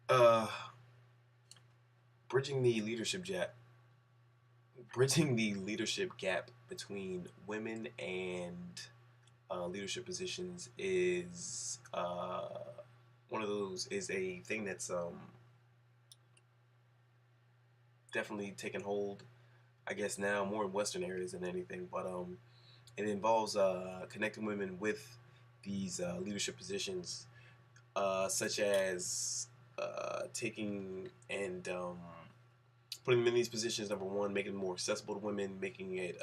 Uh, bridging the leadership gap, bridging the leadership gap between women and leadership positions is one of those is a thing that's definitely taken hold. I guess now more in Western areas than anything, but it involves connecting women with these leadership positions, such as taking and putting them in these positions. Number one, making them more accessible to women, making it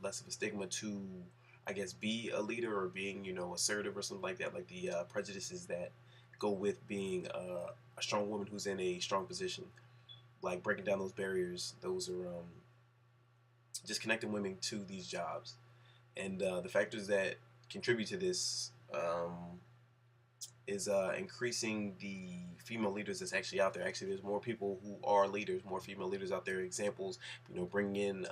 less of a stigma to, I guess, be a leader or being, assertive or something like that. Like the prejudices that go with being a strong woman who's in a strong position. Like breaking down those barriers. Those are just connecting women to these jobs, and the factors that contribute to this. Is increasing the female leaders that's actually out there. Actually, there's more people who are leaders, more female leaders out there. Examples, bringing in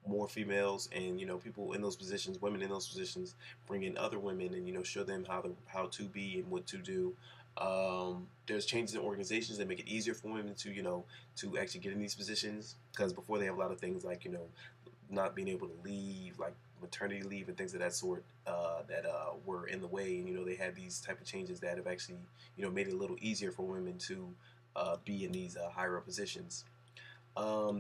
more females and people in those positions, women in those positions, bring in other women and show them how to be and what to do. There's changes in organizations that make it easier for women to to actually get in these positions because before they have a lot of things like not being able to leave, like maternity leave and things of that sort, that were in the way. And they had these type of changes that have actually made it a little easier for women to be in these higher up positions.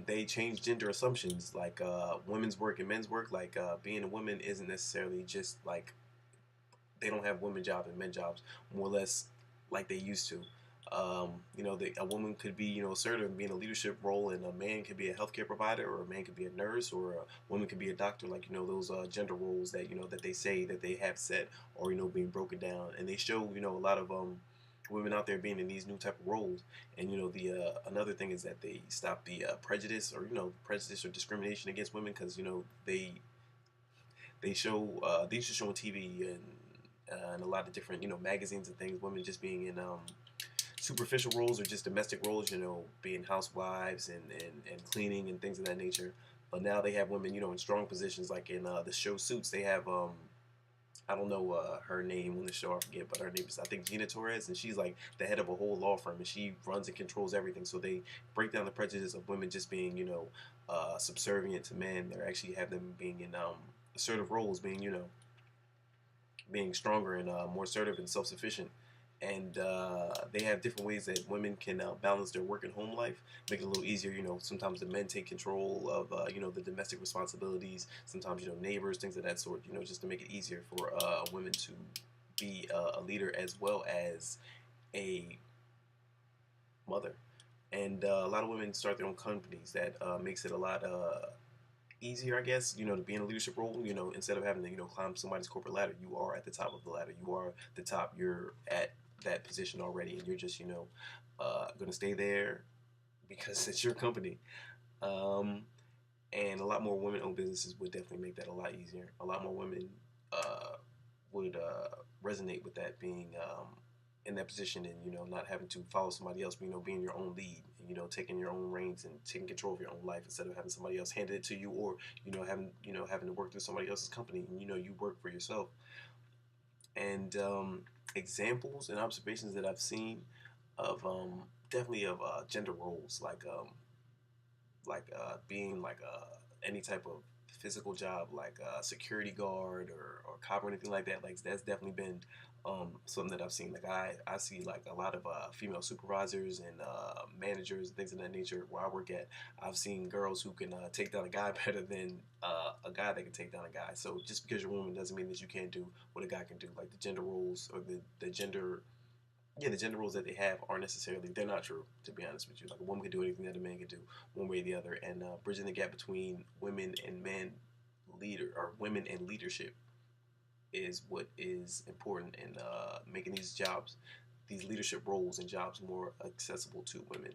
They changed gender assumptions, like women's work and men's work. Like being a woman isn't necessarily just like they don't have women jobs and men jobs, more or less like they used to. A woman could be, assertive and be in a leadership role, and a man could be a healthcare provider, or a man could be a nurse, or a woman could be a doctor. Like those gender roles that that they say that they have set, or being broken down, and they show a lot of women out there being in these new type of roles. And the another thing is that they stop the prejudice or prejudice or discrimination against women because they show they used to show on TV and a lot of different magazines and things, women just being in superficial roles or just domestic roles, being housewives and cleaning and things of that nature. But now they have women, in strong positions, like in the show Suits. They have I don't know her name on the show, I forget, but her name is I think Gina Torres, and she's like the head of a whole law firm, and she runs and controls everything. So they break down the prejudice of women just being subservient to men. They actually have them being in assertive roles, being being stronger and more assertive and self-sufficient. And they have different ways that women can balance their work and home life, make it a little easier. Sometimes the men take control of the domestic responsibilities. Sometimes neighbors, things of that sort. Just to make it easier for women to be a leader as well as a mother. And a lot of women start their own companies. That makes it a lot easier, I guess, to be in a leadership role, instead of having to, climb somebody's corporate ladder. You are at the top of the ladder. You are the top. You're at that position already, and you're just, going to stay there because it's your company. Um, and a lot more women-owned businesses would definitely make that a lot easier. A lot more women uh, would resonate with that being in that position and not having to follow somebody else, but being your own lead and taking your own reins and taking control of your own life instead of having somebody else hand it to you or having to work through somebody else's company and you work for yourself. And examples and observations that I've seen of definitely of gender roles like being like any type of physical job like a security guard or cop or anything like that. Like that's definitely been something that I've seen. Like I see like a lot of female supervisors and managers and things of that nature where I work at. I've seen girls who can take down a guy better than a guy that can take down a guy. So just because you're a woman doesn't mean that you can't do what a guy can do. Like the gender roles or the gender, yeah, the gender roles that they have aren't necessarily, they're not true, to be honest with you. Like a woman can do anything that a man can do, one way or the other. And bridging the gap between women and men leader or women and leadership is what is important in making these jobs, these leadership roles and jobs more accessible to women.